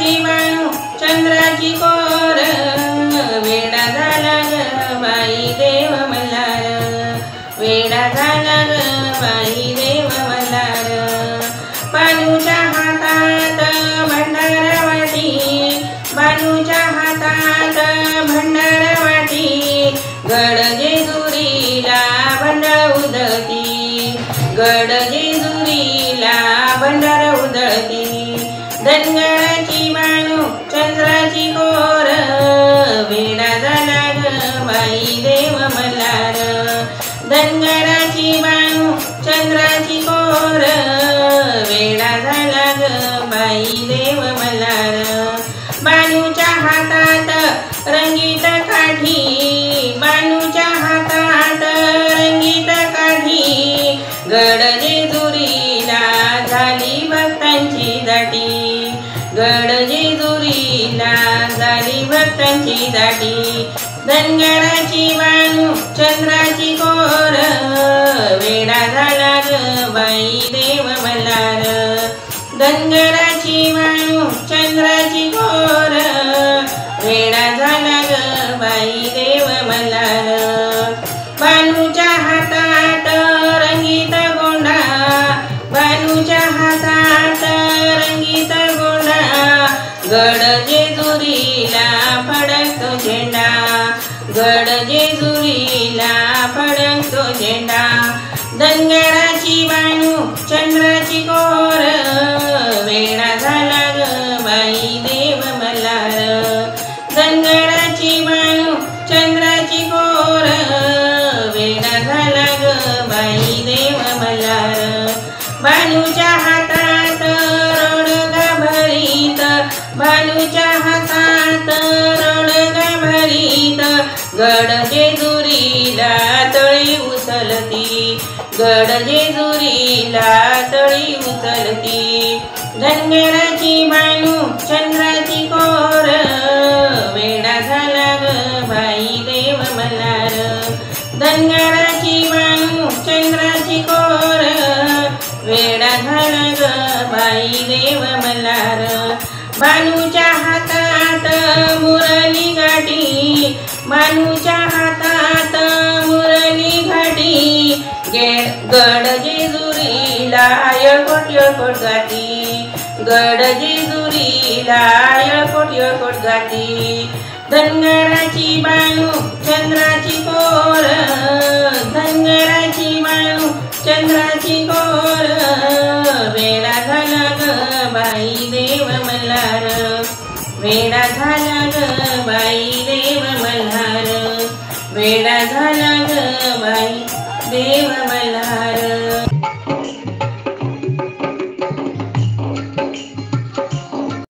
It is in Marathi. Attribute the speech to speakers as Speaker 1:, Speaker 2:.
Speaker 1: धनगराची बाणू चंद्राची कोर, वेडा झाला ग बाई देव मल्हार, वेडा झाला ग बाई देव मल्हार. बाणूच्या हातात भंडारा वाटी, बाणूच्या हातात भंडारा वाटी, गड जेजुरीला भंडार उधळती, गड जेजुरीला भंडार उधळती. धनगराची बाणू चंद्राची कोर, वेडा झाला ग बाई देव मल्हार, धनगराची बाणू चंद्राची कोर, वेडा झाला ग बाई देव मल्हार. बाणूच्या हातात रंगीत काठी, बाणूच्या हातात रंगीत काठी, गड जेजुरीला झाली भक्तांची दाटी, गड जेजुरीला झाली भक्तांची दाटी. धनगराची बाणू चंद्राची कोर, वेडा झाला ग बाई देव मल्हार, धनगराची बाणू चंद्राची कोर, वेडा झाला ग बाई देव मल्हार. बाणूच्या हातात रंगीत गोंडा, बाणूच्या हातात रंगीत गोंडा, गड जेजुरीला फडकतो झेंडा, गड जेजुरीला फडकतो झेंडा. धनगराची बाणू चंद्राची कोर, वेडा झाला ग बाई देव मल्हार, धनगराची बाणू चंद्राची कोर, वेडा झाला ग बाई देव मल्हार. बाणूच्या हातात रोडगा भरीत, बाणूच्या हातात रोडगा भरीत, गड जेजुरीला तळी उचलती, गड जेजुरीला तळी उचलती. धनगराची बाणू चंद्राची कोर, वेडा झाला ग बाई देव मल्हार, धनगराची बाणू चंद्राची कोर, वेडा झाला ग बाई देव मल्हार. बाणूच्या हातात मुरली घाटी, बाणूच्या हातात मुरली घाटी, गड जेजुरीला यळकोट यळकोट गाती, गड जेजुरीला यळकोट यळकोट गाती. धनगराची बाणू चंद्राची कोर, धनगराची बाणू चंद्राची कोर, वेडा झाला ग बाई देव मल्हार, वेडा झाला ग बाई देव मल्हार, वेडा झाला ग बाई देव